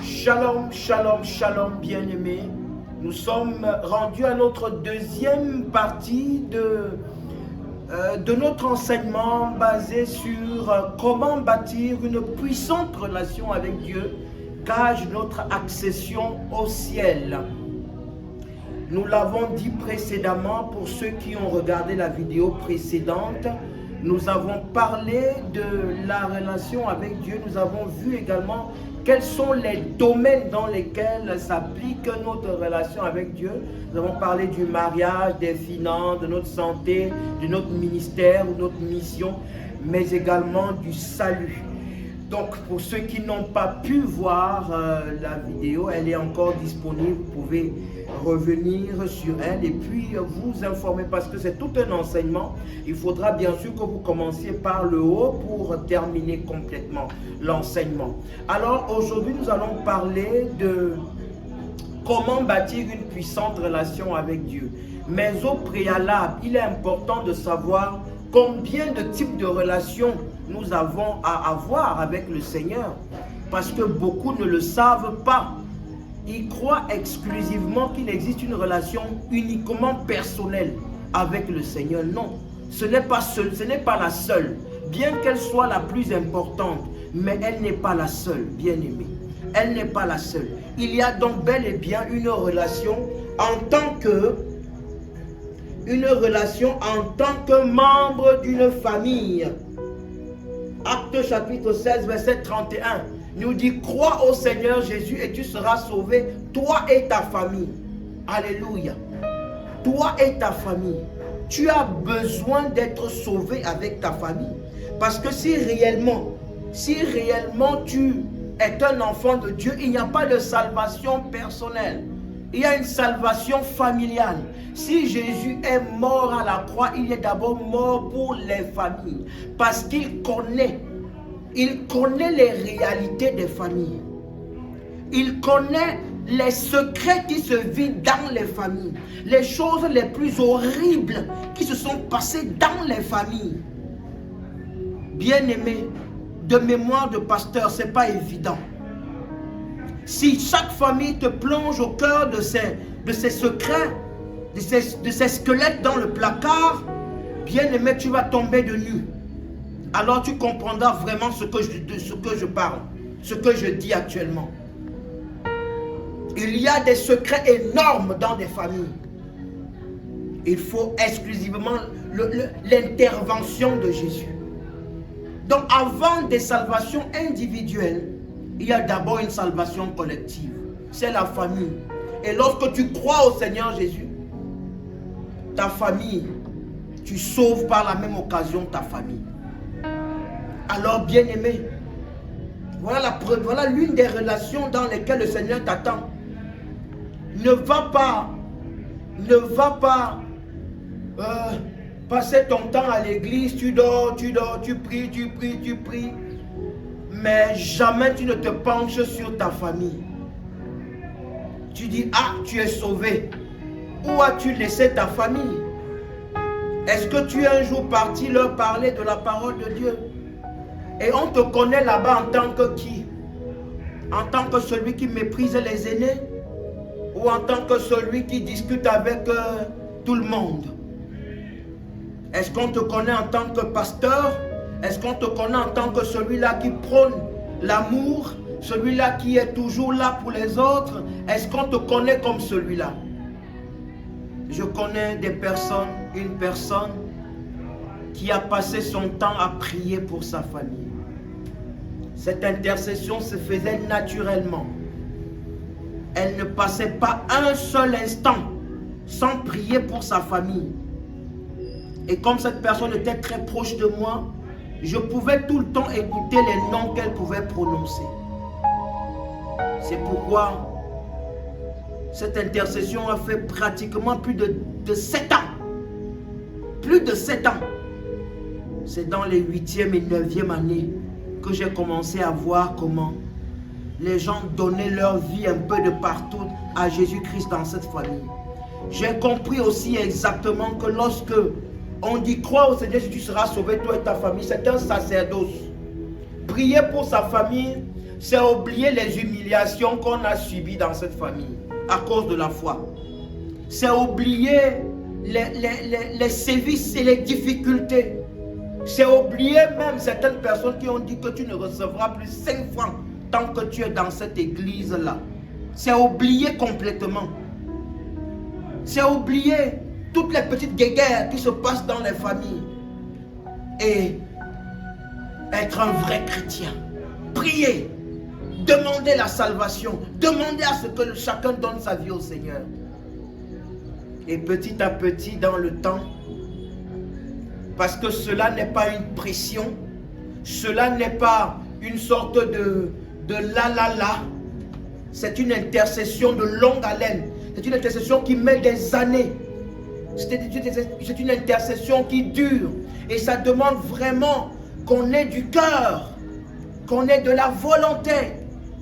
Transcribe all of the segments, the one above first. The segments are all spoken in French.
Shalom, shalom, shalom, bien-aimés. Nous sommes rendus à notre deuxième partie de notre enseignement basé sur comment bâtir une puissante relation avec Dieu, gage notre accession au ciel. Nous l'avons dit précédemment pour ceux qui ont regardé la vidéo précédente. Nous avons parlé de la relation avec Dieu. Nous avons vu également quels sont les domaines dans lesquels s'applique notre relation avec Dieu. Nous avons parlé du mariage, des finances, de notre santé, de notre ministère ou notre mission, mais également du salut. Donc, pour ceux qui n'ont pas pu voir la vidéo, elle est encore disponible. Vous pouvez revenir sur elle et puis vous informer parce que c'est tout un enseignement. Il faudra bien sûr que vous commenciez par le haut pour terminer complètement l'enseignement. Alors, aujourd'hui, nous allons parler de comment bâtir une puissante relation avec Dieu. Mais au préalable, il est important de savoir combien de types de relations nous avons à avoir avec le Seigneur. Parce que beaucoup ne le savent pas. Ils croient exclusivement qu'il existe une relation uniquement personnelle avec le Seigneur. Non, ce n'est pas la seule. Bien qu'elle soit la plus importante, mais elle n'est pas la seule, bien-aimée. Elle n'est pas la seule. Il y a donc bel et bien une relation en tant que membre d'une famille. Acte chapitre 16, verset 31, nous dit: crois au Seigneur Jésus et tu seras sauvé, toi et ta famille. Alléluia. Toi et ta famille. Tu as besoin d'être sauvé avec ta famille. Parce que si réellement tu es un enfant de Dieu, il n'y a pas de salvation personnelle. Il y a une salvation familiale. Si Jésus est mort à la croix, il est d'abord mort pour les familles. Parce qu'il connaît les réalités des familles. Il connaît les secrets qui se vivent dans les familles. Les choses les plus horribles qui se sont passées dans les familles. Bien-aimé, de mémoire de pasteur, ce n'est pas évident. Si chaque famille te plonge au cœur de ces secrets, de ces squelettes dans le placard, bien aimé, tu vas tomber de nu. Alors tu comprendras vraiment ce que je parle, ce que je dis actuellement. Il y a des secrets énormes dans des familles. Il faut exclusivement l'intervention de Jésus. Donc avant des salvations individuelles, il y a d'abord une salvation collective. C'est la famille. Et lorsque tu crois au Seigneur Jésus, ta famille, tu sauves par la même occasion ta famille. Alors, bien-aimé, voilà l'une des relations dans lesquelles le Seigneur t'attend. Ne va pas passer ton temps à l'église, tu dors, tu pries. Mais jamais tu ne te penches sur ta famille. Tu dis: ah, tu es sauvé. Où as-tu laissé ta famille? Est-ce que tu es un jour parti leur parler de la parole de Dieu? Et on te connaît là-bas en tant que qui? En tant que celui qui méprise les aînés? Ou en tant que celui qui discute avec tout le monde? Est-ce qu'on te connaît en tant que pasteur? Est-ce qu'on te connaît en tant que celui-là qui prône l'amour, celui-là qui est toujours là pour les autres? Est-ce qu'on te connaît comme celui-là? Je connais une personne qui a passé son temps à prier pour sa famille. Cette intercession se faisait naturellement. Elle ne passait pas un seul instant sans prier pour sa famille. Et comme cette personne était très proche de moi, je pouvais tout le temps écouter les noms qu'elle pouvait prononcer. C'est pourquoi cette intercession a fait pratiquement plus de 7 ans. Plus de 7 ans. C'est dans les 8e et 9e années que j'ai commencé à voir comment les gens donnaient leur vie un peu de partout à Jésus-Christ dans cette famille. J'ai compris aussi exactement que lorsque on dit crois au Seigneur, si tu seras sauvé, toi et ta famille, c'est un sacerdoce. prier pour sa famille, c'est oublier les humiliations qu'on a subies dans cette famille à cause de la foi. C'est oublier les sévices et les difficultés. C'est oublier même certaines personnes qui ont dit que tu ne recevras plus 5 francs tant que tu es dans cette église-là. C'est oublier complètement. C'est oublier toutes les petites guéguerres qui se passent dans les familles. Et être un vrai chrétien. Prier. Demander la salvation. Demander à ce que chacun donne sa vie au Seigneur. Et petit à petit dans le temps, parce que cela n'est pas une pression, cela n'est pas une sorte de la, c'est une intercession de longue haleine, c'est une intercession qui met des années, c'est une intercession qui dure, et ça demande vraiment qu'on ait du cœur, qu'on ait de la volonté,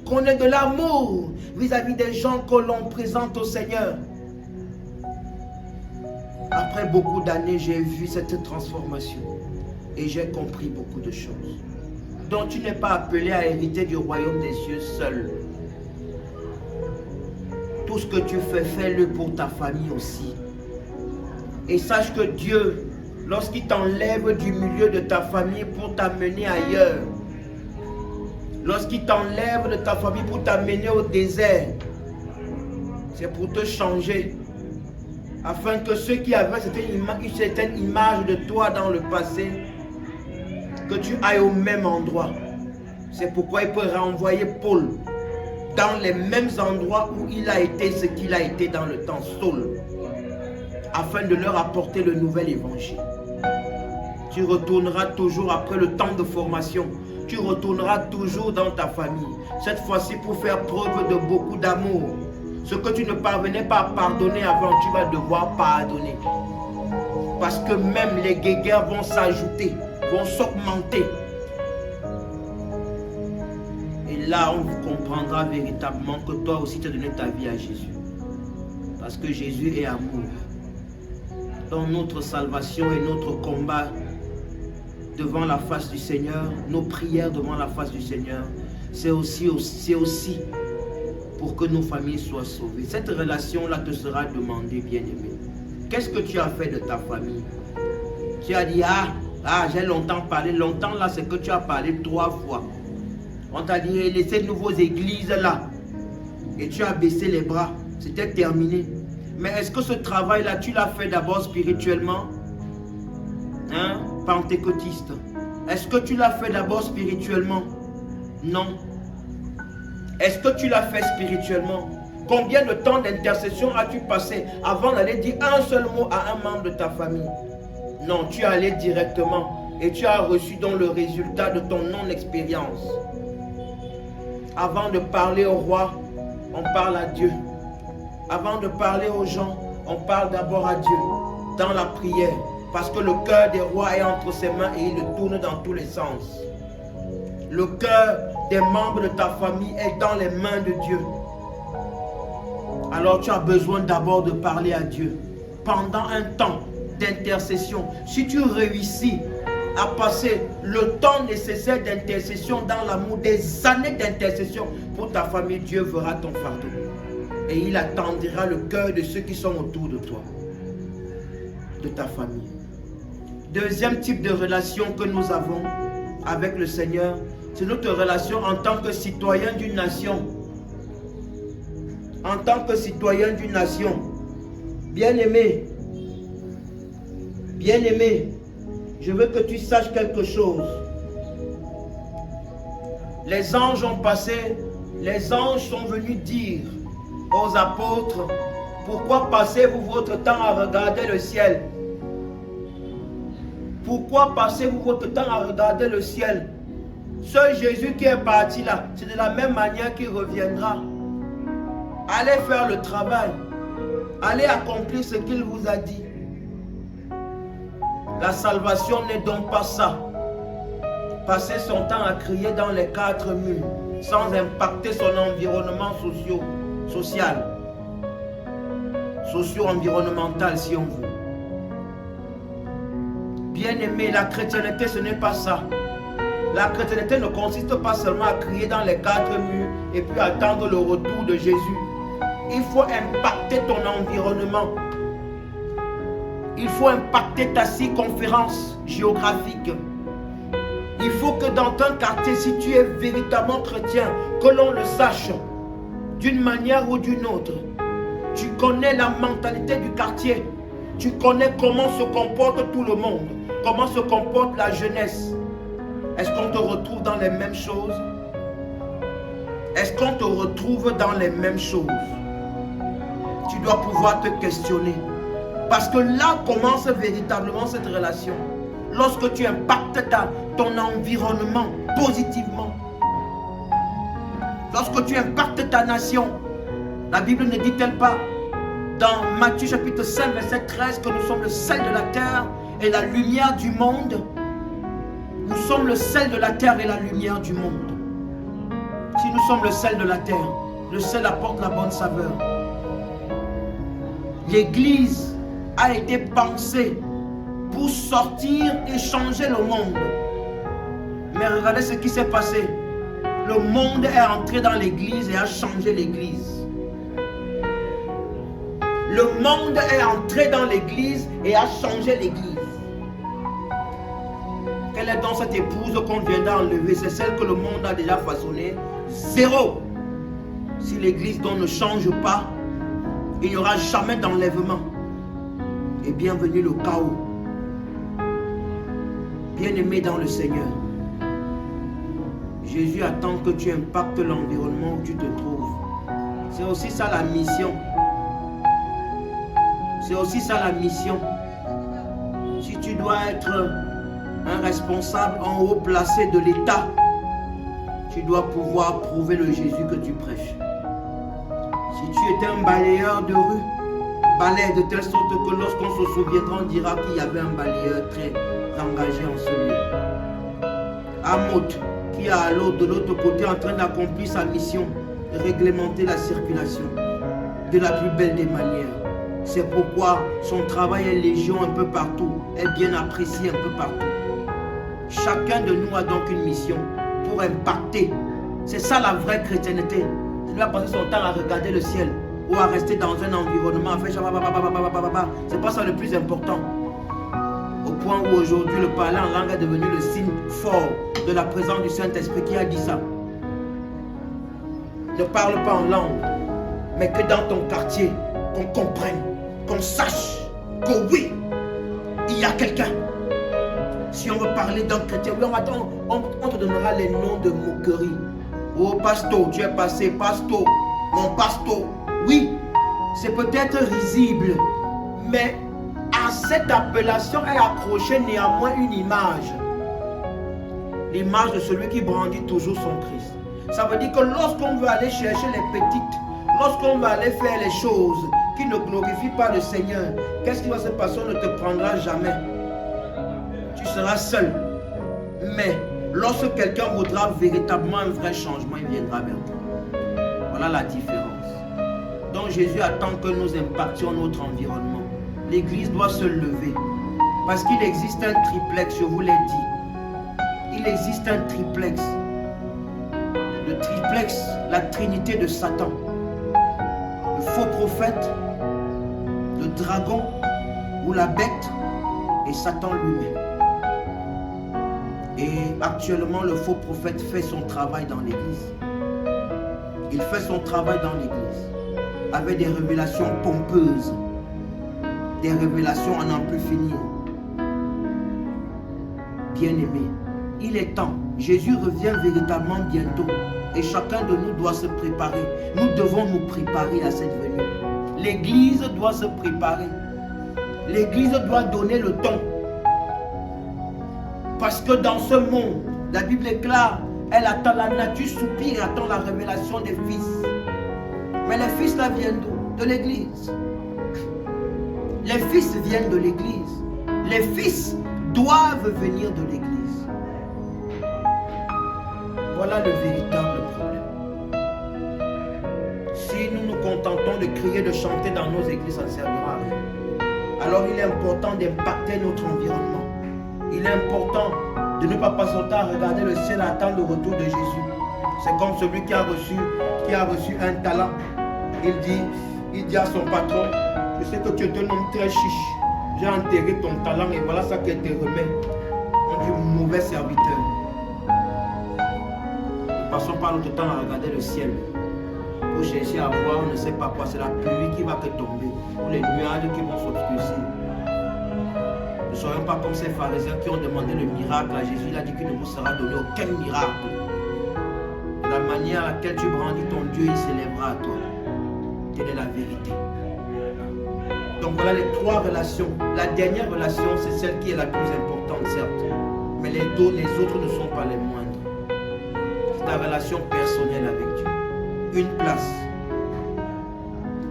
qu'on ait de l'amour vis-à-vis des gens que l'on présente au Seigneur. Après beaucoup d'années, j'ai vu cette transformation et j'ai compris beaucoup de choses. Donc tu n'es pas appelé à hériter du royaume des cieux seul. Tout ce que tu fais, fais-le pour ta famille aussi. Et sache que Dieu, lorsqu'il t'enlève du milieu de ta famille pour t'amener ailleurs, lorsqu'il t'enlève de ta famille pour t'amener au désert, c'est pour te changer. Afin que ceux qui avaient une certaine image de toi dans le passé, que tu ailles au même endroit. C'est pourquoi il peut renvoyer Paul dans les mêmes endroits où il a été ce qu'il a été dans le temps, Saul, afin de leur apporter le nouvel évangile. Tu retourneras toujours après le temps de formation. Tu retourneras toujours dans ta famille. Cette fois-ci pour faire preuve de beaucoup d'amour. Ce que tu ne parvenais pas à pardonner avant, tu vas devoir pardonner. Parce que même les guéguerres vont s'ajouter, vont s'augmenter. Et là, on comprendra véritablement que toi aussi tu as donné ta vie à Jésus. Parce que Jésus est amour. Dans notre salvation et notre combat devant la face du Seigneur, nos prières devant la face du Seigneur, c'est aussi pour que nos familles soient sauvées. Cette relation-là te sera demandée, bien-aimé. Qu'est-ce que tu as fait de ta famille? Tu as dit, j'ai longtemps parlé. Longtemps, là, c'est que tu as parlé 3 fois. On t'a dit, laissez-nous vos églises là. Et tu as baissé les bras. C'était terminé. Mais est-ce que ce travail-là, tu l'as fait d'abord spirituellement? Hein? Pentecôtiste. Est-ce que tu l'as fait d'abord spirituellement? Non. Est-ce que tu l'as fait spirituellement? Combien de temps d'intercession as-tu passé avant d'aller dire un seul mot à un membre de ta famille? Non, tu es allé directement et tu as reçu donc le résultat de ton non-expérience. Avant de parler au roi, on parle à Dieu. Avant de parler aux gens, on parle d'abord à Dieu dans la prière. Parce que le cœur des rois est entre ses mains et il le tourne dans tous les sens. Le cœur des membres de ta famille est dans les mains de Dieu. Alors tu as besoin d'abord de parler à Dieu. Pendant un temps d'intercession, si tu réussis à passer le temps nécessaire d'intercession dans l'amour, des années d'intercession pour ta famille, Dieu fera ton fardeau. Et il attendra le cœur de ceux qui sont autour de toi, de ta famille. Deuxième type de relation que nous avons avec le Seigneur, c'est notre relation en tant que citoyen d'une nation. En tant que citoyen d'une nation. Bien-aimé, je veux que tu saches quelque chose. Les anges ont passé, les anges sont venus dire aux apôtres, pourquoi passez-vous votre temps à regarder le ciel? Pourquoi passez-vous votre temps à regarder le ciel? Ce Jésus qui est parti là, c'est de la même manière qu'il reviendra. Allez faire le travail. Allez accomplir ce qu'il vous a dit. La salvation n'est donc pas ça. Passer son temps à crier dans les 4 murs sans impacter son environnement social, socio-environnemental si on veut. Bien-aimé, la chrétienté ce n'est pas ça. La chrétienté ne consiste pas seulement à crier dans les quatre murs et puis attendre le retour de Jésus. Il faut impacter ton environnement. Il faut impacter ta circonférence géographique. Il faut que dans ton quartier, si tu es véritablement chrétien, que l'on le sache d'une manière ou d'une autre. Tu connais la mentalité du quartier. Tu connais comment se comporte tout le monde. Comment se comporte la jeunesse. Est-ce qu'on te retrouve dans les mêmes choses? Est-ce qu'on te retrouve dans les mêmes choses? Tu dois pouvoir te questionner. Parce que là commence véritablement cette relation. Lorsque tu impactes ton environnement positivement. Lorsque tu impactes ta nation. La Bible ne dit-elle pas dans Matthieu chapitre 5 verset 13 que nous sommes le sel de la terre et la lumière du monde? Nous sommes le sel de la terre et la lumière du monde. Si nous sommes le sel de la terre, le sel apporte la bonne saveur. L'église a été pensée pour sortir et changer le monde. Mais regardez ce qui s'est passé. Le monde est entré dans l'église et a changé l'église. Le monde est entré dans l'église et a changé l'église. Quelle est donc cette épouse qu'on viendra enlever? C'est celle que le monde a déjà façonnée. Zéro. Si l'église donc ne change pas, il n'y aura jamais d'enlèvement. Et bienvenue le chaos. Bien-aimé dans le Seigneur, Jésus attend que tu impactes l'environnement où tu te trouves. C'est aussi ça la mission. C'est aussi ça la mission. Si tu dois être un responsable en haut placé de l'État, tu dois pouvoir prouver le Jésus que tu prêches. Si tu étais un balayeur de rue, balaye de telle sorte que lorsqu'on se souviendra, on dira qu'il y avait un balayeur très engagé en ce lieu. Amoth, qui est de l'autre côté en train d'accomplir sa mission, de réglementer la circulation de la plus belle des manières. C'est pourquoi son travail est légion un peu partout, est bien apprécié un peu partout. Chacun de nous a donc une mission pour impacter. C'est ça la vraie chrétienté. Il ne va passer son temps à regarder le ciel ou à rester dans un environnement à faire c'est pas ça le plus important. Au point où aujourd'hui le parler en langue est devenu le signe fort de la présence du Saint-Esprit. Qui a dit ça? Ne parle pas en langue, mais que dans ton quartier, qu'on comprenne, qu'on sache que oui, il y a quelqu'un. Si on veut parler d'un chrétien, oui, on te donnera les noms de moquerie. Oh, pasto, tu es passé, pasto, mon pasto. Oui, c'est peut-être risible, mais à cette appellation est accrochée néanmoins une image. L'image de celui qui brandit toujours son Christ. Ça veut dire que lorsqu'on veut aller chercher les petites, lorsqu'on va aller faire les choses qui ne glorifient pas le Seigneur, qu'est-ce qui va se passer? On ne te prendra jamais. Tu seras seul. Mais lorsque quelqu'un voudra véritablement un vrai changement, il viendra vers toi. Voilà la différence. Donc Jésus attend que nous impactions notre environnement. L'église doit se lever. Parce qu'il existe un triplex, je vous l'ai dit. Il existe un triplex. Le triplex, la trinité de Satan. Le faux prophète, le dragon ou la bête et Satan lui-même. Et actuellement, le faux prophète fait son travail dans l'église. Il fait son travail dans l'église avec des révélations pompeuses, des révélations à n'en plus finir. Bien-aimé, il est temps. Jésus revient véritablement bientôt et chacun de nous doit se préparer. Nous devons nous préparer à cette venue. L'église doit se préparer. L'église doit donner le ton. Parce que dans ce monde, la Bible est claire, elle attend la nature, soupire et attend la révélation des fils. Mais les fils là viennent d'où? De l'église. Les fils viennent de l'église. Les fils doivent venir de l'église. Voilà le véritable problème. Si nous nous contentons de crier, de chanter dans nos églises, ça ne servira à rien. Alors il est important d'impacter notre environnement. Il est important de ne pas passer son temps à regarder le ciel, à attendre le retour de Jésus. C'est comme celui qui a reçu un talent. Il dit à son patron, je sais que tu es un homme très chiche. J'ai enterré ton talent et voilà ça qu'elle te remet. On dit mauvais serviteur. Ne passons pas notre temps à regarder le ciel pour chercher à voir, on ne sait pas quoi. C'est la pluie qui va que tomber ou les nuages qui vont s'obscurcir. Ne soyons pas comme ces pharisiens qui ont demandé le miracle à Jésus. Il a dit qu'il ne vous sera donné aucun miracle. De la manière à laquelle tu brandis ton Dieu, il s'élèvera à toi. Telle est la vérité. Donc voilà les trois relations. La dernière relation, c'est celle qui est la plus importante, certes. Mais les autres ne sont pas les moindres. C'est la relation personnelle avec Dieu. Une place.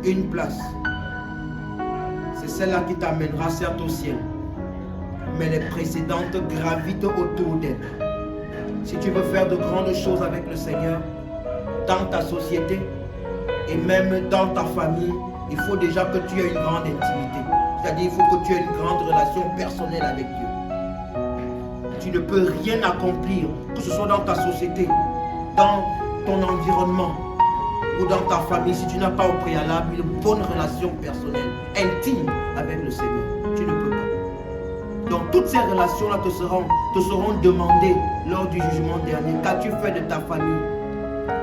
Une place. C'est celle-là qui t'amènera certes au ciel. Mais les précédentes gravitent autour d'elle. Si tu veux faire de grandes choses avec le Seigneur, dans ta société et même dans ta famille, il faut déjà que tu aies une grande intimité. C'est-à-dire il faut que tu aies une grande relation personnelle avec Dieu. Tu ne peux rien accomplir, que ce soit dans ta société, dans ton environnement ou dans ta famille, si tu n'as pas au préalable une bonne relation personnelle, intime avec le Seigneur. Tu ne peux pas. Donc toutes ces relations-là te seront demandées lors du jugement dernier. Qu'as-tu fait de ta famille?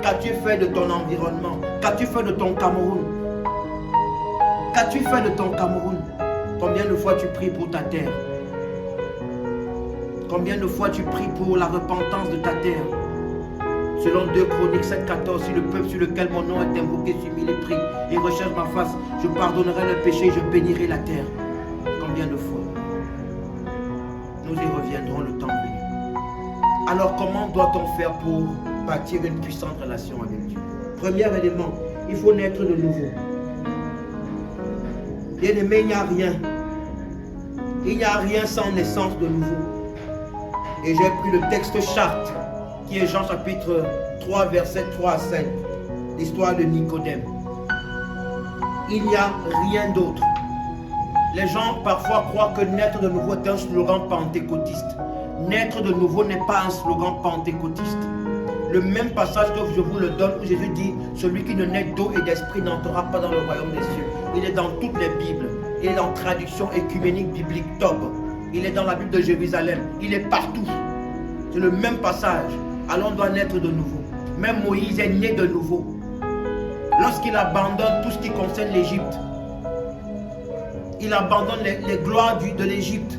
Qu'as-tu fait de ton environnement? Qu'as-tu fait de ton Cameroun? Qu'as-tu fait de ton Cameroun? Combien de fois tu pries pour ta terre? Combien de fois tu pries pour la repentance de ta terre? Selon 2 Chroniques 7,14, si le peuple sur lequel mon nom est invoqué s'humilie et prie et recherche ma face, je pardonnerai le péché et je bénirai la terre. Combien de fois? Nous y reviendrons le temps venu. Alors comment doit-on faire pour bâtir une puissante relation avec Dieu? Premier élément, il faut naître de nouveau. Bien-aimé, il n'y a rien. Il n'y a rien sans naissance de nouveau. Et j'ai pris le texte charte, qui est Jean chapitre 3, versets 3 à 5. L'histoire de Nicodème. Il n'y a rien d'autre. Les gens parfois croient que naître de nouveau est un slogan pentecôtiste. Naître de nouveau n'est pas un slogan pentecôtiste. Le même passage que je vous le donne où Jésus dit « Celui qui ne naît d'eau et d'esprit n'entrera pas dans le royaume des cieux ». Il est dans toutes les Bibles. Il est dans la traduction écuménique biblique Tob. Il est dans la Bible de Jérusalem. Il est partout. C'est le même passage. Alors on doit naître de nouveau. Même Moïse est né de nouveau. Lorsqu'il abandonne tout ce qui concerne l'Égypte, il abandonne les gloires de l'Égypte.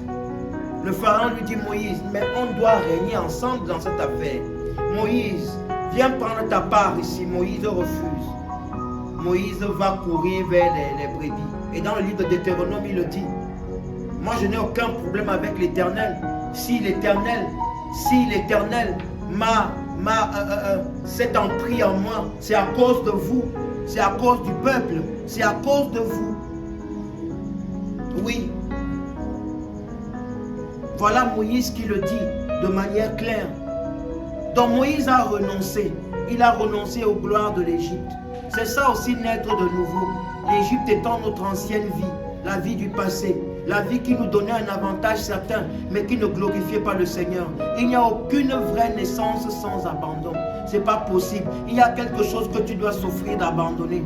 Le pharaon lui dit « Moïse, mais on doit régner ensemble dans cette affaire. Moïse, viens prendre ta part ici. » Moïse refuse. Moïse va courir vers les brebis. Et dans le livre de Deutéronome, il le dit. Moi, je n'ai aucun problème avec l'Éternel. Si l'Éternel s'est empris en moi, c'est à cause de vous. C'est à cause du peuple. C'est à cause de vous. Oui. Voilà Moïse qui le dit de manière claire. Donc Moïse a renoncé. Il a renoncé aux gloires de l'Égypte. C'est ça aussi naître de nouveau. L'Égypte étant notre ancienne vie, la vie du passé, la vie qui nous donnait un avantage certain, mais qui ne glorifiait pas le Seigneur. Il n'y a aucune vraie naissance sans abandon. Ce n'est pas possible. Il y a quelque chose que tu dois s'offrir d'abandonner.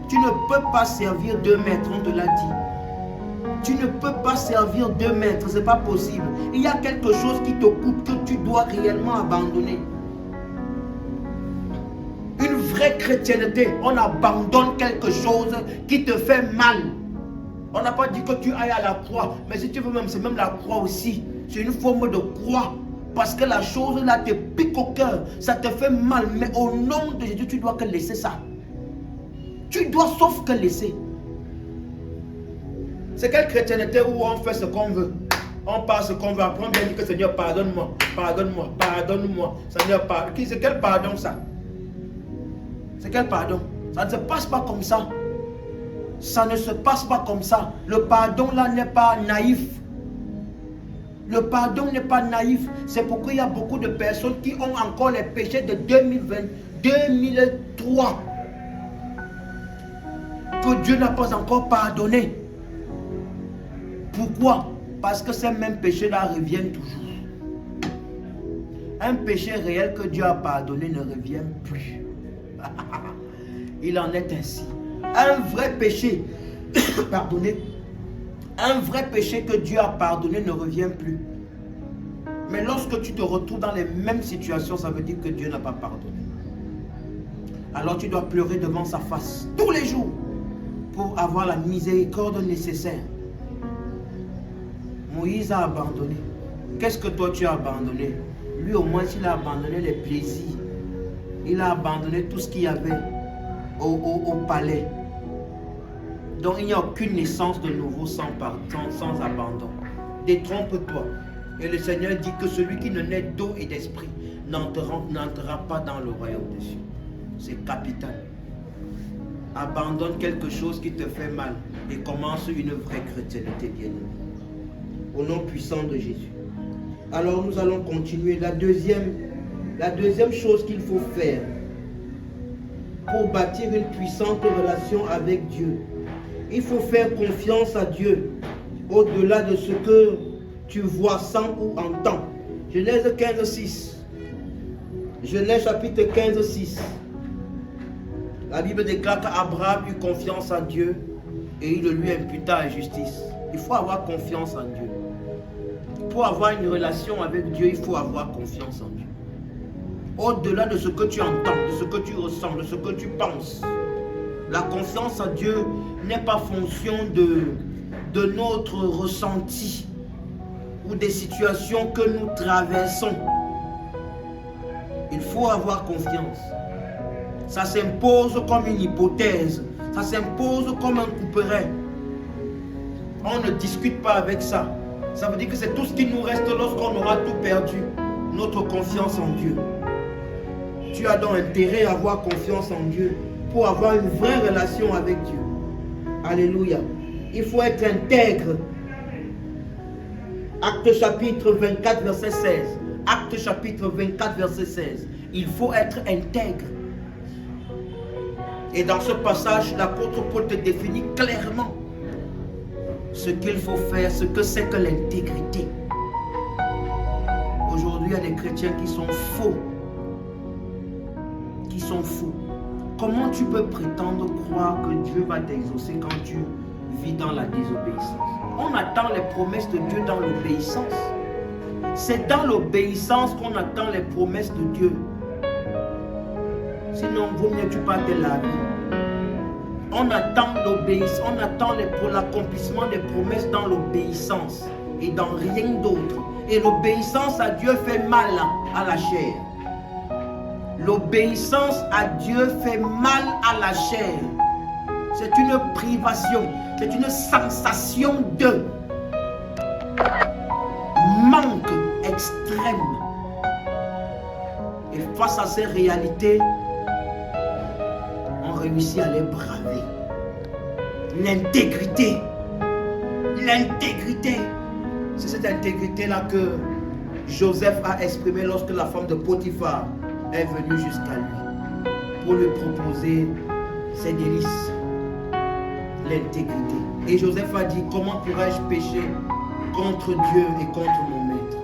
Tu ne peux pas servir 2 maîtres, on te l'a dit. Tu ne peux pas servir 2 maîtres, ce n'est pas possible. Il y a quelque chose qui te coûte que tu dois réellement abandonner. Une vraie chrétienté, on abandonne quelque chose qui te fait mal. On n'a pas dit que tu ailles à la croix, mais si tu veux même, c'est même la croix aussi. C'est une forme de croix. Parce que la chose là te pique au cœur, ça te fait mal. Mais au nom de Jésus, tu dois que laisser ça. Tu dois sauf que laisser. C'est quelle chrétienté où on fait ce qu'on veut? On passe ce qu'on veut, après on vient dire que Seigneur, pardonne-moi, pardonne-moi, pardonne-moi. Seigneur, pardonne. C'est quel pardon ça? C'est quel pardon? Ça ne se passe pas comme ça. Ça ne se passe pas comme ça. Le pardon là n'est pas naïf. Le pardon n'est pas naïf. C'est pourquoi il y a beaucoup de personnes qui ont encore les péchés de 2003 que Dieu n'a pas encore pardonné. Pourquoi? Parce que ces mêmes péchés là reviennent toujours. Un péché réel que Dieu a pardonné ne revient plus. Il en est ainsi. Un vrai péché, pardonnez, un vrai péché que Dieu a pardonné ne revient plus. Mais lorsque tu te retrouves dans les mêmes situations, ça veut dire que Dieu n'a pas pardonné. Alors tu dois pleurer devant sa face tous les jours pour avoir la miséricorde nécessaire. Moïse a abandonné. Qu'est-ce que toi tu as abandonné? Lui au moins il a abandonné les plaisirs. Il a abandonné tout ce qu'il y avait au palais. Donc il n'y a aucune naissance de nouveau sans abandon. Détrompe-toi. Et le Seigneur dit que celui qui ne naît d'eau et d'esprit n'entrera pas dans le royaume des cieux. C'est capital. Abandonne quelque chose qui te fait mal et commence une vraie chrétienté bien-aimée. Au nom puissant de Jésus. Alors nous allons continuer. La deuxième chose qu'il faut faire pour bâtir une puissante relation avec Dieu, il faut faire confiance à Dieu au-delà de ce que tu vois, sens ou entends. Genèse 15, 6. Genèse chapitre 15, 6. La Bible déclare qu'Abraham eut confiance en Dieu et il le lui imputa à justice. Il faut avoir confiance en Dieu. Pour avoir une relation avec Dieu, il faut avoir confiance en Dieu. Au-delà de ce que tu entends, de ce que tu ressens, de ce que tu penses. La confiance en Dieu n'est pas fonction de notre ressenti ou des situations que nous traversons. Il faut avoir confiance. Ça s'impose comme une hypothèse. Ça s'impose comme un couperet. On ne discute pas avec ça. Ça veut dire que c'est tout ce qui nous reste lorsqu'on aura tout perdu. Notre confiance en Dieu. Tu as donc intérêt à avoir confiance en Dieu pour avoir une vraie relation avec Dieu. Alléluia. Il faut être intègre. Acte chapitre 24, verset 16. Acte chapitre 24, verset 16. Il faut être intègre. Et dans ce passage, l'apôtre Paul te définit clairement ce qu'il faut faire, ce que c'est que l'intégrité. Aujourd'hui, il y a des chrétiens qui sont faux. Qui sont faux. Comment tu peux prétendre croire que Dieu va t'exaucer quand tu vis dans la désobéissance? On attend les promesses de Dieu dans l'obéissance. C'est dans l'obéissance qu'on attend les promesses de Dieu. Sinon, vaut mieux tu pas te laver. On attend l'obéissance, on attend l'accomplissement des promesses dans l'obéissance et dans rien d'autre. Et l'obéissance à Dieu fait mal à la chair. L'obéissance à Dieu fait mal à la chair. C'est une privation, c'est une sensation de manque extrême. Et face à ces réalités, on réussit à les braver. L'intégrité. L'intégrité. C'est cette intégrité-là que Joseph a exprimée lorsque la femme de Potiphar est venue jusqu'à lui pour lui proposer ses délices. L'intégrité. Et Joseph a dit, comment pourrais-je pécher contre Dieu et contre mon maître?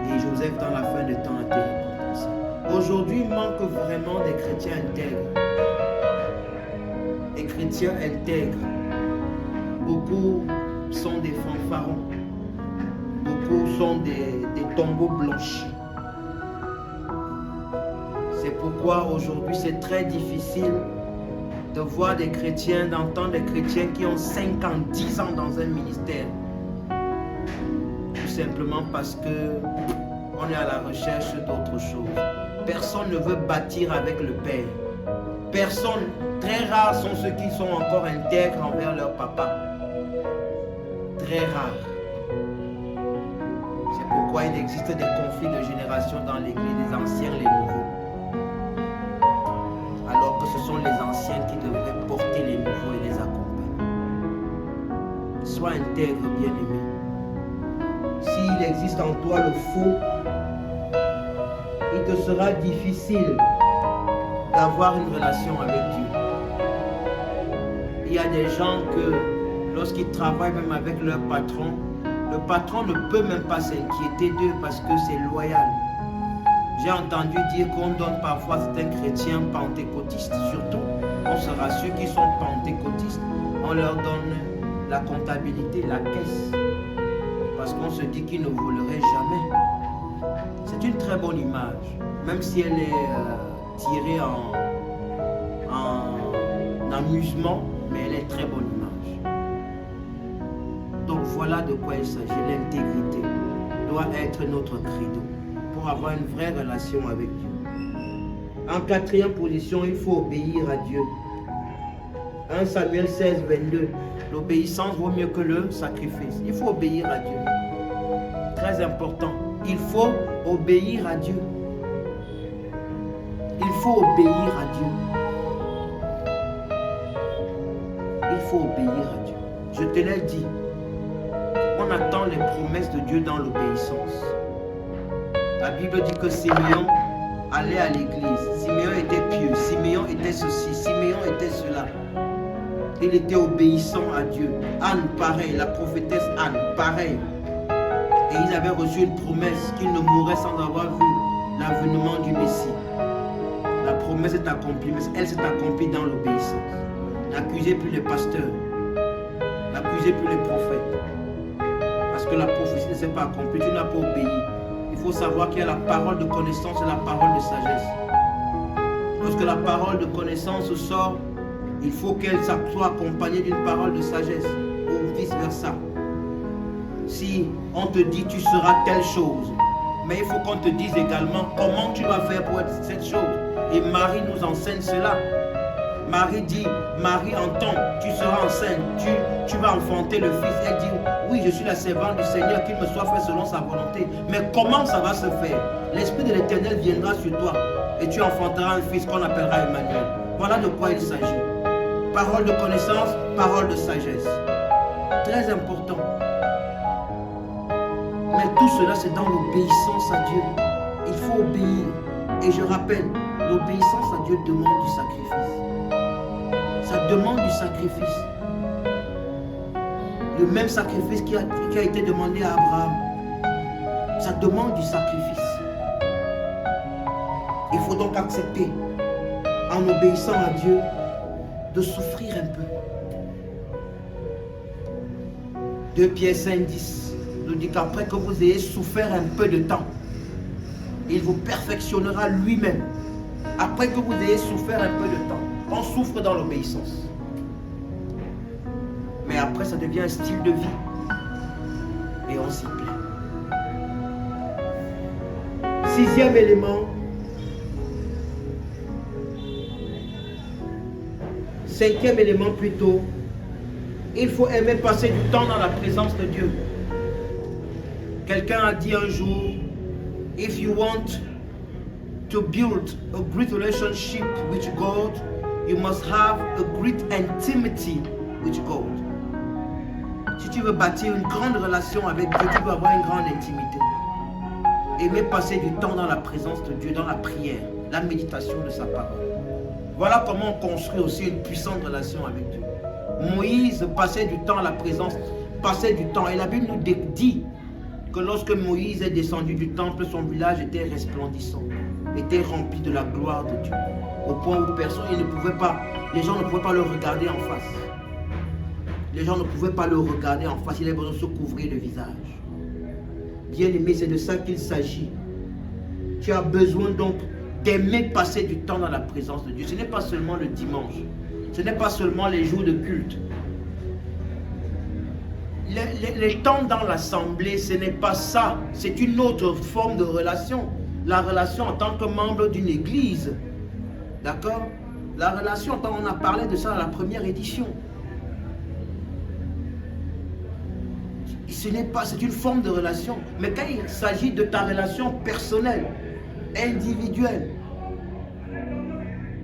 Et Joseph, dans la fin de temps, a été récompensé. Aujourd'hui, il manque vraiment des chrétiens intègres. Des chrétiens intègres. Beaucoup sont des fanfarons. Beaucoup sont des tombeaux blanchis. C'est pourquoi aujourd'hui c'est très difficile de voir des chrétiens, d'entendre des chrétiens qui ont 5 ans, 10 ans dans un ministère. Tout simplement parce que on est à la recherche d'autre chose. Personne ne veut bâtir avec le Père. Personne, très rares sont ceux qui sont encore intègres envers leur papa. Très rares. C'est pourquoi il existe des conflits de génération dans l'église, les anciens, les nouveaux. Alors que ce sont les anciens qui devraient porter les nouveaux et les accompagner. Sois intègre, bien-aimé. S'il existe en toi le faux, il te sera difficile d'avoir une relation avec Dieu. Il y a des gens que lorsqu'ils travaillent même avec leur patron, le patron ne peut même pas s'inquiéter d'eux parce que c'est loyal. J'ai entendu dire qu'on donne parfois certains chrétiens pentecôtistes, surtout, on sera ceux qui sont pentecôtistes, on leur donne la comptabilité, la caisse, parce qu'on se dit qu'ils ne voleraient jamais. C'est une très bonne image, même si elle est tirée en amusement, mais elle est très bonne image. Donc voilà de quoi il s'agit. L'intégrité doit être notre credo pour avoir une vraie relation avec Dieu. En quatrième position, il faut obéir à Dieu. 1 Samuel 16, 22. L'obéissance vaut mieux que le sacrifice. Il faut obéir à Dieu. Très important. Il faut obéir à Dieu. Il faut obéir à Dieu. Il faut obéir à Dieu. Je te l'ai dit. On attend les promesses de Dieu dans l'obéissance. La Bible dit que Siméon allait à l'église. Siméon était pieux. Siméon était ceci. Siméon était cela. Il était obéissant à Dieu. Anne, pareil. La prophétesse Anne, pareil. Et ils avaient reçu une promesse qu'ils ne mourraient sans avoir vu l'avènement du Messie. La promesse est accomplie, mais elle s'est accomplie dans l'obéissance. N'accusez plus les pasteurs. N'accusez plus les prophètes. Parce que la prophétie ne s'est pas accomplie, tu n'as pas obéi. Il faut savoir qu'il y a la parole de connaissance et la parole de sagesse. Lorsque la parole de connaissance sort, il faut qu'elle soit accompagnée d'une parole de sagesse, ou vice-versa. Si on te dit tu seras telle chose, mais il faut qu'on te dise également comment tu vas faire pour être cette chose. Et Marie nous enseigne cela. Marie dit, Marie entend, tu seras enceinte, tu vas enfanter le fils. Elle dit, oui, je suis la servante du Seigneur, qu'il me soit fait selon sa volonté. Mais comment ça va se faire? L'Esprit de l'Éternel viendra sur toi et tu enfanteras un fils qu'on appellera Emmanuel. Voilà de quoi il s'agit. Parole de connaissance, parole de sagesse. Très important. Mais tout cela, c'est dans l'obéissance à Dieu. Il faut obéir. Et je rappelle, l'obéissance à Dieu demande du sacrifice. Ça demande du sacrifice. Le même sacrifice qui a été demandé à Abraham. Ça demande du sacrifice. Il faut donc accepter, en obéissant à Dieu, de souffrir un peu. 2 Pierre 5, 10 nous dit qu'après que vous ayez souffert un peu de temps, il vous perfectionnera lui-même. Après que vous ayez souffert un peu de temps, on souffre dans l'obéissance. Mais après, ça devient un style de vie. Et on s'y plaît. 6e élément. 5e élément plutôt. Il faut aimer passer du temps dans la présence de Dieu. Quelqu'un a dit un jour, if you want to build a great relationship with God, you must have a great intimacy with God. Si tu veux bâtir une grande relation avec Dieu, tu dois avoir une grande intimité. Aimer passer du temps dans la présence de Dieu, dans la prière, la méditation de sa parole. Voilà comment on construit aussi une puissante relation avec Dieu. Moïse passait du temps à la présence, passait du temps. Et la Bible nous dit que lorsque Moïse est descendu du temple, son village était resplendissant, était rempli de la gloire de Dieu. Au point où personne, les gens ne pouvaient pas le regarder en face. Les gens ne pouvaient pas le regarder en face, il avait besoin de se couvrir le visage. Bien-aimé, c'est de ça qu'il s'agit. Tu as besoin donc d'aimer passer du temps dans la présence de Dieu. Ce n'est pas seulement le dimanche, ce n'est pas seulement les jours de culte. Les temps dans l'assemblée, ce n'est pas ça, c'est une autre forme de relation. La relation en tant que membre d'une église. D'accord? La relation, on a parlé de ça à la première édition. Ce n'est pas, c'est une forme de relation. Mais quand il s'agit de ta relation personnelle, individuelle,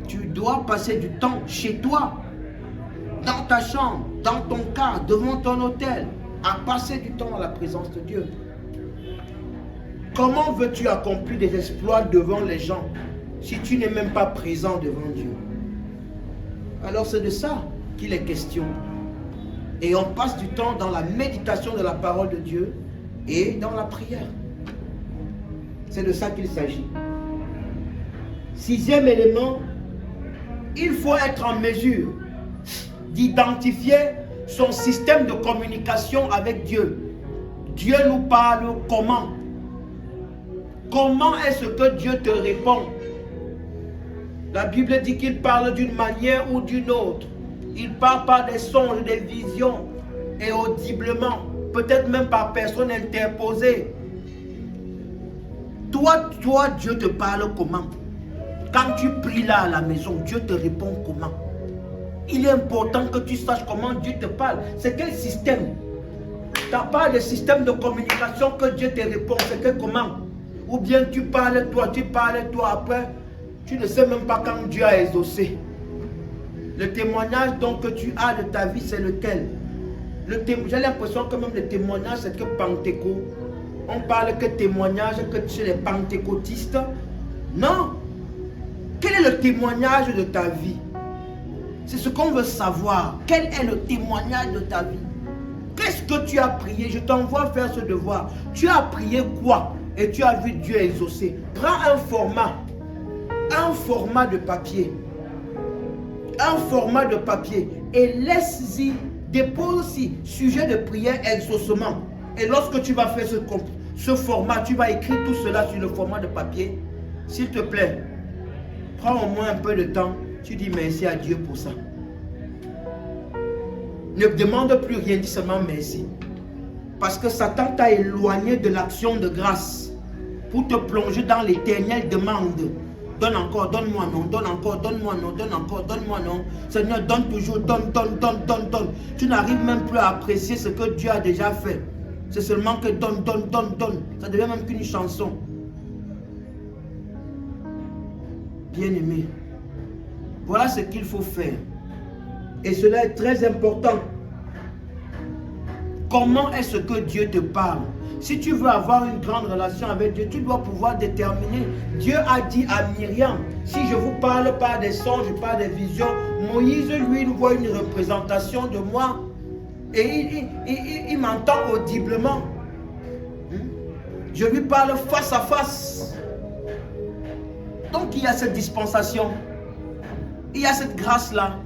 tu dois passer du temps chez toi, dans ta chambre, dans ton car, devant ton hôtel, à passer du temps dans la présence de Dieu. Comment veux-tu accomplir des exploits devant les gens si tu n'es même pas présent devant Dieu? Alors c'est de ça qu'il est question. Et on passe du temps dans la méditation de la parole de Dieu et dans la prière. C'est de ça qu'il s'agit. 6e élément, il faut être en mesure d'identifier son système de communication avec Dieu. Dieu nous parle comment? Comment est-ce que Dieu te répond? La Bible dit qu'il parle d'une manière ou d'une autre. Il parle par des songes, des visions et audiblement, peut-être même par personne interposée. Toi, Dieu te parle comment? Quand tu pries là à la maison, Dieu te répond comment? Il est important que tu saches comment Dieu te parle. C'est quel système? Tu n'as pas de système de communication que Dieu te répond. C'est que comment? Ou bien tu parles toi, après, tu ne sais même pas quand Dieu a exaucé. Le témoignage donc que tu as de ta vie, c'est lequel? J'ai l'impression que même le témoignage, c'est que Pentecôte. On parle que témoignage, que tu es les pentecôtistes. Non. Quel est le témoignage de ta vie? C'est ce qu'on veut savoir. Quel est le témoignage de ta vie? Qu'est-ce que tu as prié? Je t'envoie faire ce devoir. Tu as prié quoi? Et tu as vu Dieu exaucer. Prends un format de papier. Un format de papier. Et laisse-y, dépose-y, sujet de prière, exaucement. Et lorsque tu vas faire ce format, tu vas écrire tout cela sur le format de papier. S'il te plaît, prends au moins un peu de temps. Tu dis merci à Dieu pour ça. Ne demande plus rien, dis seulement merci. Parce que Satan t'a éloigné de l'action de grâce pour te plonger dans l'éternelle demande. Donne encore, donne-moi non, donne encore, donne-moi non, donne encore, donne-moi non. Seigneur, donne toujours, donne. Tu n'arrives même plus à apprécier ce que Dieu a déjà fait. C'est seulement que donne. Ça devient même qu'une chanson. Bien-aimé, voilà ce qu'il faut faire. Et cela est très important. Comment est-ce que Dieu te parle? Si tu veux avoir une grande relation avec Dieu, tu dois pouvoir déterminer. Dieu a dit à Myriam, si je vous parle par des songes, par des visions, Moïse, lui, il voit une représentation de moi. Et il m'entend audiblement. Je lui parle face à face. Donc il y a cette dispensation. Il y a cette grâce-là.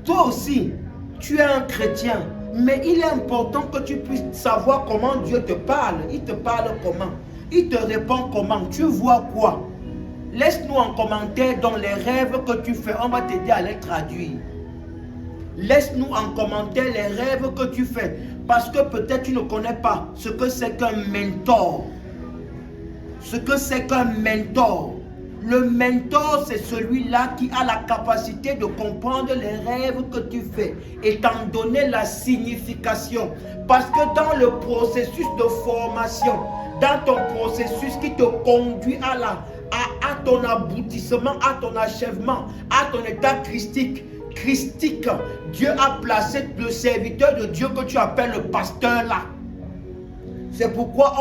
Toi aussi, tu es un chrétien. Mais il est important que tu puisses savoir comment Dieu te parle. Il te parle comment? Il te répond comment? Tu vois quoi? Laisse-nous en commentaire dans les rêves que tu fais. On va t'aider à les traduire. Laisse-nous en commentaire les rêves que tu fais. Parce que peut-être tu ne connais pas ce que c'est qu'un mentor. Ce que c'est qu'un mentor. Le mentor, c'est celui-là qui a la capacité de comprendre les rêves que tu fais et t'en donner la signification. Parce que dans le processus de formation, dans ton processus qui te conduit à ton aboutissement, à ton achèvement, à ton état christique, Dieu a placé le serviteur de Dieu que tu appelles le pasteur là. C'est pourquoi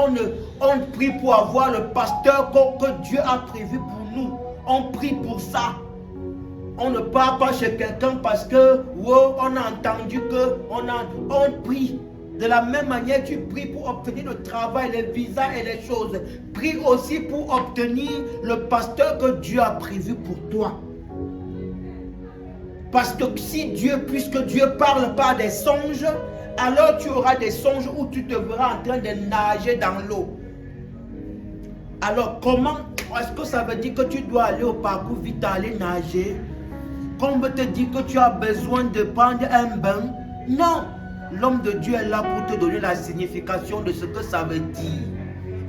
on prie pour avoir le pasteur que Dieu a prévu pour nous. On prie pour ça. On ne part pas chez quelqu'un parce que on a entendu que on prie. De la même manière, tu pries pour obtenir le travail, les visas et les choses. Prie aussi pour obtenir le pasteur que Dieu a prévu pour toi. Parce que puisque Dieu parle par des songes, alors tu auras des songes où tu te verras en train de nager dans l'eau. Alors comment est-ce que ça veut dire que tu dois aller au parcours vite aller nager? Qu'on veut te dire que tu as besoin de prendre un bain? Non, l'homme de Dieu est là pour te donner la signification de ce que ça veut dire.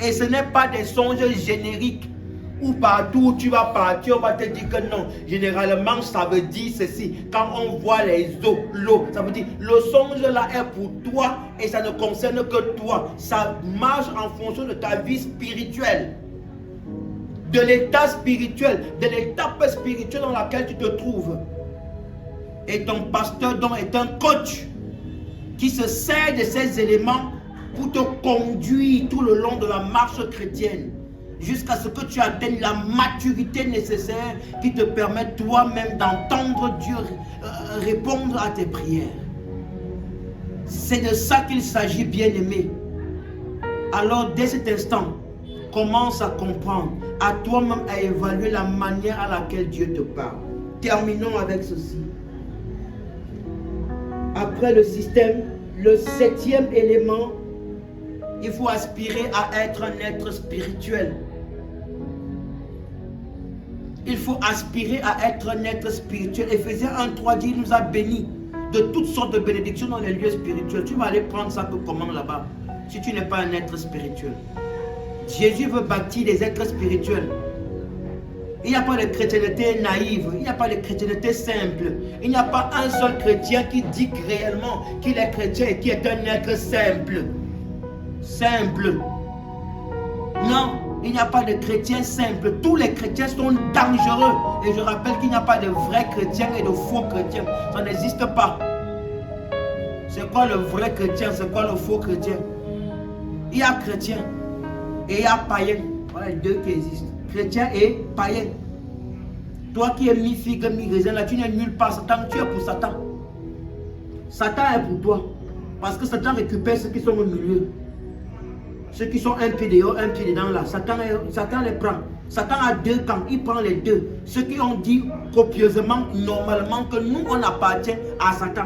Et ce n'est pas des songes génériques où partout où tu vas partir, on va te dire que non. Généralement, ça veut dire ceci. Quand on voit les eaux, l'eau, ça veut dire le songe là est pour toi et ça ne concerne que toi. Ça marche en fonction de ta vie spirituelle. De l'état spirituel, de l'étape spirituelle dans laquelle tu te trouves. Et ton pasteur donc est un coach qui se sert de ces éléments pour te conduire tout le long de la marche chrétienne jusqu'à ce que tu atteignes la maturité nécessaire qui te permet toi-même d'entendre Dieu répondre à tes prières. C'est de ça qu'il s'agit, bien-aimé. Alors, dès cet instant, commence à comprendre, à toi-même à évaluer la manière à laquelle Dieu te parle. Terminons avec ceci. Après le système, le 7e élément, il faut aspirer à être un être spirituel. Il faut aspirer à être un être spirituel. Éphésiens 1:3 dit, il nous a bénis de toutes sortes de bénédictions dans les lieux spirituels. Tu vas aller prendre ça comment là-bas, si tu n'es pas un être spirituel. Jésus veut bâtir des êtres spirituels. Il n'y a pas de chrétienté naïve, il n'y a pas de chrétienté simple. Il n'y a pas un seul chrétien qui dit réellement qu'il est chrétien et qui est un être simple. Simple. Non, il n'y a pas de chrétien simple. Tous les chrétiens sont dangereux. Et je rappelle qu'il n'y a pas de vrais chrétiens et de faux chrétiens. Ça n'existe pas. C'est quoi le vrai chrétien? C'est quoi le faux chrétien? Il y a chrétien et il y a païen. Voilà les deux qui existent. Chrétien et païen. Toi qui es mi-figue, mi-raisin, là tu n'es nulle part. Satan, tu es pour Satan. Satan est pour toi. Parce que Satan récupère ceux qui sont au milieu. Ceux qui sont un pied dehors, un pied dedans là. Satan les prend. Satan a deux camps, il prend les deux. Ceux qui ont dit copieusement, normalement, que nous on appartient à Satan.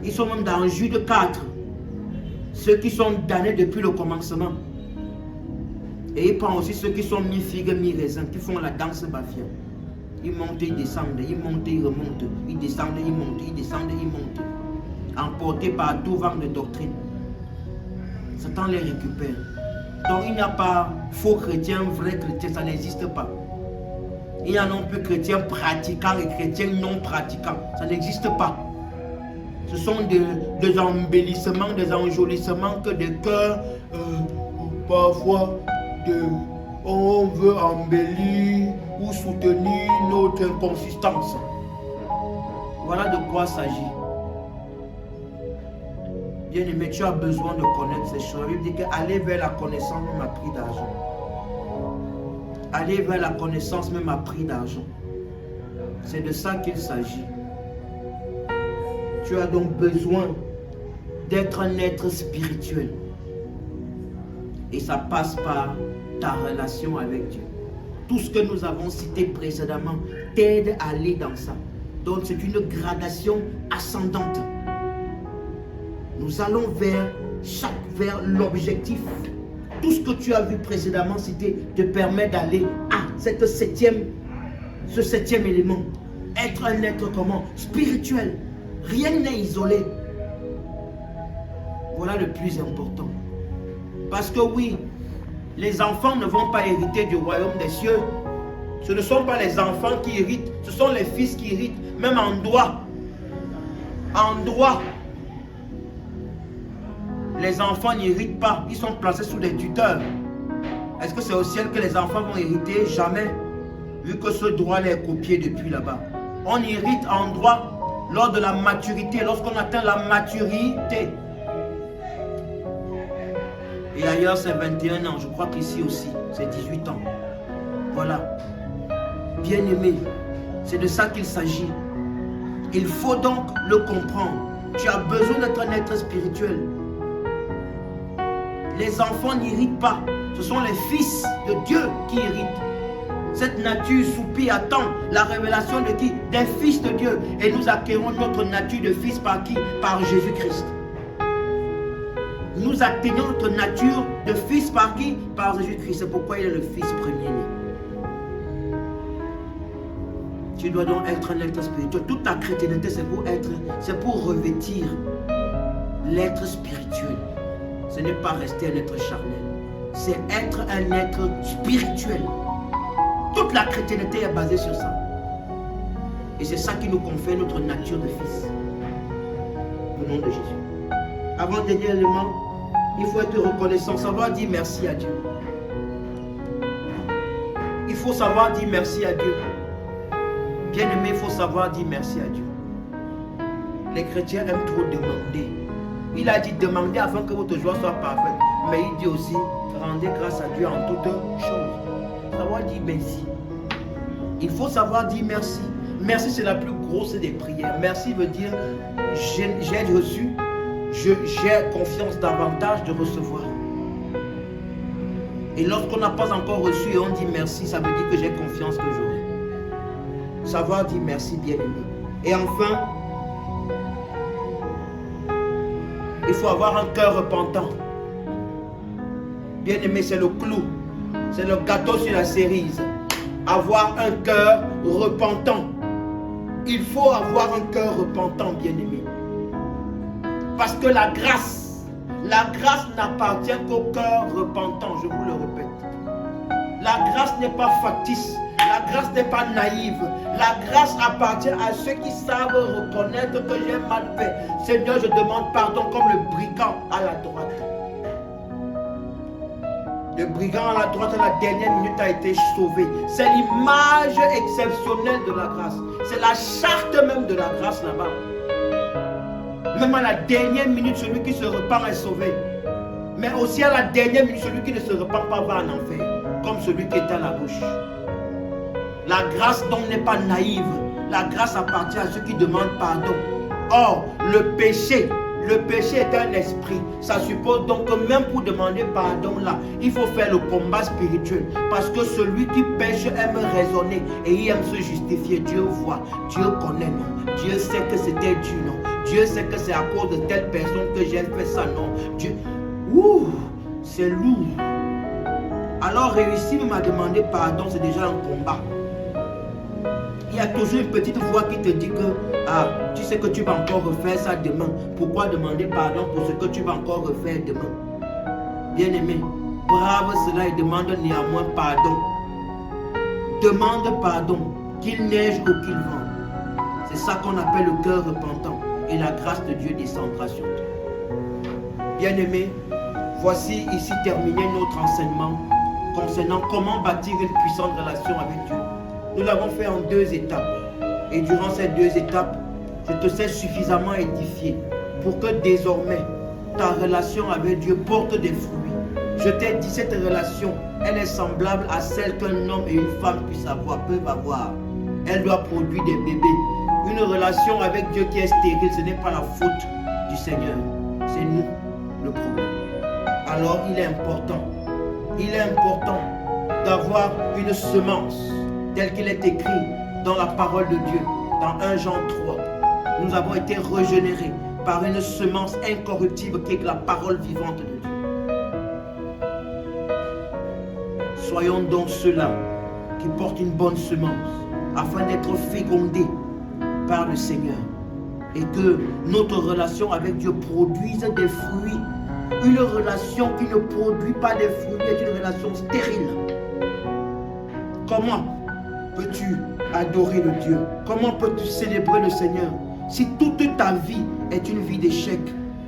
Ils sont même dans Jude 4. Ceux qui sont damnés depuis le commencement. Et il prend aussi ceux qui sont mi-figue, mi-raisin, qui font la danse bafia. Ils montent, ils descendent, ils montent, ils remontent. Ils descendent, ils montent, ils descendent, ils montent. Emportés par tout vent de doctrine. Satan les récupère. Donc il n'y a pas faux chrétien, vrai chrétien, ça n'existe pas. Il y a non plus chrétiens pratiquants et chrétiens non pratiquants. Ça n'existe pas. Ce sont des embellissements, des enjolissements que des cœurs, parfois, on veut embellir ou soutenir notre inconsistance. Voilà de quoi il s'agit. Bien aimé, tu as besoin de connaître ces choses. La Bible dit qu'aller vers la connaissance même à prix d'argent. Aller vers la connaissance même à prix d'argent. C'est de ça qu'il s'agit. Tu as donc besoin d'être un être spirituel. Et ça passe par ta relation avec Dieu. Tout ce que nous avons cité précédemment t'aide à aller dans ça. Donc c'est une gradation ascendante. Nous allons vers l'objectif. Tout ce que tu as vu précédemment cité te permet d'aller à ce septième élément. Être un être comment? Spirituel. Rien n'est isolé. Voilà le plus important. Parce que oui, les enfants ne vont pas hériter du royaume des cieux. Ce ne sont pas les enfants qui héritent, ce sont les fils qui héritent. Même en droit. En droit. Les enfants n'héritent pas, ils sont placés sous des tuteurs. Est-ce que c'est au ciel que les enfants vont hériter? Jamais. Vu que ce droit est copié depuis là-bas. On hérite en droit lors de la maturité, lorsqu'on atteint la maturité. Et ailleurs c'est 21 ans, je crois qu'ici aussi, c'est 18 ans. Voilà. Bien-aimé, c'est de ça qu'il s'agit. Il faut donc le comprendre. Tu as besoin d'être un être spirituel. Les enfants n'héritent pas. Ce sont les fils de Dieu qui héritent. Cette nature soupire, attend la révélation de qui? Des fils de Dieu. Et nous acquérons notre nature de fils par qui? Par Jésus-Christ. Nous atteignons notre nature de fils par qui? Par Jésus-Christ. C'est pourquoi il est le fils premier-né. Tu dois donc être un être spirituel. Toute ta chrétienté, c'est pour revêtir l'être spirituel. Ce n'est pas rester un être charnel. C'est être un être spirituel. Toute la chrétienté est basée sur ça. Et c'est ça qui nous confère notre nature de fils. Au nom de Jésus. Avant-dernier élément, il faut être reconnaissant, savoir dire merci à Dieu. Il faut savoir dire merci à Dieu. Bien-aimé, il faut savoir dire merci à Dieu. Les chrétiens aiment trop demander. Il a dit demandez afin que votre joie soit parfaite. Mais il dit aussi rendez grâce à Dieu en toutes choses. Savoir dire merci. Il faut savoir dire merci. Merci, c'est la plus grosse des prières. Merci veut dire j'ai reçu, j'ai confiance davantage de recevoir. Et lorsqu'on n'a pas encore reçu et on dit merci, ça veut dire que j'ai confiance que j'aurai. Savoir dire merci, bien-aimé. Et enfin, il faut avoir un cœur repentant. Bien-aimé, c'est le clou. C'est le gâteau sur la cerise. Avoir un cœur repentant. Il faut avoir un cœur repentant, bien-aimé. Parce que la grâce n'appartient qu'au cœur repentant, je vous le répète. La grâce n'est pas factice. La grâce n'est pas naïve. La grâce appartient à ceux qui savent reconnaître que j'ai mal fait. Seigneur, je demande pardon comme le brigand à la droite. Le brigand à la droite, à la dernière minute, a été sauvé. C'est l'image exceptionnelle de la grâce. C'est la charte même de la grâce là-bas. Même à la dernière minute, celui qui se repent est sauvé. Mais aussi à la dernière minute, celui qui ne se repent pas va en enfer. Comme celui qui est à la bouche. La grâce donc n'est pas naïve. La grâce appartient à ceux qui demandent pardon. Or, le péché est un esprit. Ça suppose donc que même pour demander pardon là, il faut faire le combat spirituel. Parce que celui qui pêche aime raisonner et il aime se justifier. Dieu voit, Dieu connaît, non. Dieu sait que c'était Dieu, non. Dieu sait que c'est à cause de telle personne que j'ai fait ça, non. Dieu, c'est lourd. Alors réussir m'a demandé pardon, c'est déjà un combat. Il y a toujours une petite voix qui te dit que tu sais que tu vas encore refaire ça demain. Pourquoi demander pardon pour ce que tu vas encore refaire demain? Bien-aimé, brave cela et demande néanmoins pardon. Demande pardon, qu'il neige ou qu'il vente. C'est ça qu'on appelle le cœur repentant. Et la grâce de Dieu descendra sur toi. Bien-aimé, voici ici terminé notre enseignement concernant comment bâtir une puissante relation avec Dieu. Nous l'avons fait en 2 étapes. Et durant ces 2 étapes, je te sais suffisamment édifié pour que désormais, ta relation avec Dieu porte des fruits. Je t'ai dit, cette relation, elle est semblable à celle qu'un homme et une femme peuvent avoir. Elle doit produire des bébés. Une relation avec Dieu qui est stérile, ce n'est pas la faute du Seigneur. C'est nous le problème. Alors il est important d'avoir une semence tel qu'il est écrit dans la parole de Dieu, dans 1 Jean 3. Nous avons été régénérés par une semence incorruptible qui est la parole vivante de Dieu. Soyons donc ceux-là qui portent une bonne semence afin d'être fécondés par le Seigneur et que notre relation avec Dieu produise des fruits. Une relation qui ne produit pas des fruits est une relation stérile. Comment peux-tu adorer le Dieu? Comment peux-tu célébrer le Seigneur si toute ta vie est une vie d'échec?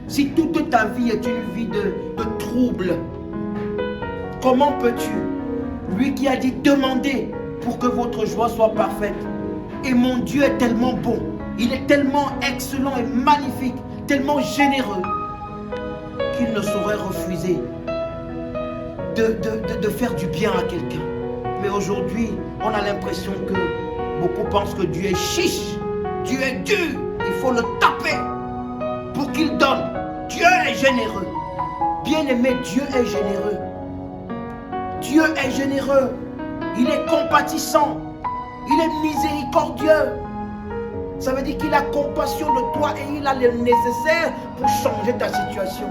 Si toute ta vie est une vie de trouble? Comment peux-tu? Lui qui a dit demandez pour que votre joie soit parfaite. Et mon Dieu est tellement bon, il est tellement excellent et magnifique, tellement généreux qu'il ne saurait refuser de faire du bien à quelqu'un. Mais aujourd'hui, on a l'impression que beaucoup pensent que Dieu est chiche, Dieu est dur, il faut le taper pour qu'il donne. Dieu est généreux. Bien-aimé, Dieu est généreux. Dieu est généreux. Il est compatissant. Il est miséricordieux. Ça veut dire qu'il a compassion de toi et il a le nécessaire pour changer ta situation.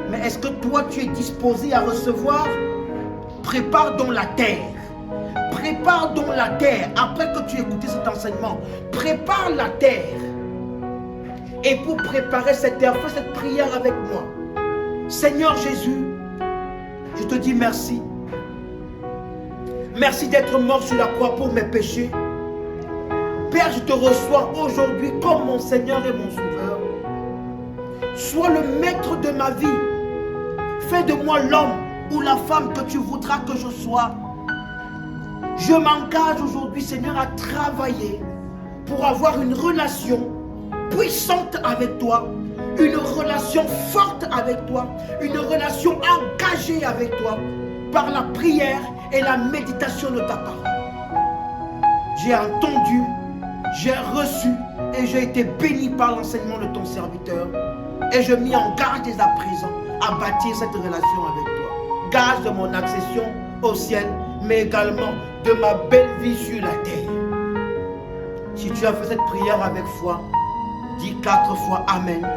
Mais est-ce que toi tu es disposé à recevoir? Prépare donc la terre. Prépare donc la terre. Après que tu aies écouté cet enseignement, prépare la terre. Et pour préparer cette terre, fais cette prière avec moi. Seigneur Jésus, je te dis merci. Merci d'être mort sur la croix pour mes péchés. Père, je te reçois aujourd'hui comme mon Seigneur et mon Sauveur. Sois le maître de ma vie. Fais de moi l'homme ou la femme que tu voudras que je sois. Je m'engage aujourd'hui, Seigneur, à travailler pour avoir une relation puissante avec toi, une relation forte avec toi, une relation engagée avec toi par la prière et la méditation de ta parole. j'ai entendu, j'ai reçu et j'ai été béni par l'enseignement de ton serviteur. Et je m'y engage dès à présent à bâtir cette relation avec toi. Gage de mon accession au ciel, mais également de ma belle vie sur la terre. Si tu as fait cette prière avec foi, dis 4 fois Amen,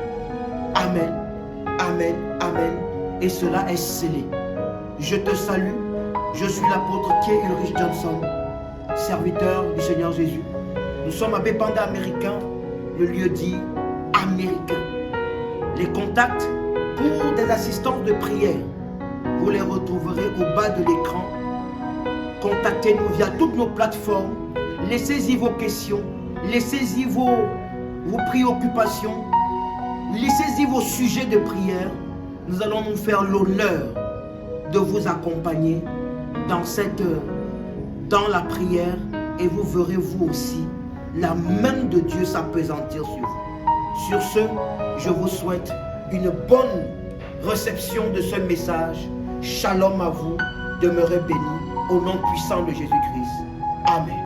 Amen, Amen, Amen. Et cela est scellé. Je te salue. Je suis l'apôtre Kay Ulrich Johnson, serviteur du Seigneur Jésus. Nous sommes à Bépanda américain, le lieu dit américain. Les contacts pour des assistances de prière, vous les retrouverez au bas de l'écran. Contactez-nous via toutes nos plateformes. Laissez-y vos questions, laissez-y vos préoccupations, laissez-y vos sujets de prière. Nous allons nous faire l'honneur de vous accompagner dans la prière, et vous verrez vous aussi la main de Dieu s'appesantir sur vous. Sur ce, je vous souhaite une bonne réception de ce message. Shalom à vous, demeurez bénis au nom puissant de Jésus-Christ. Amen.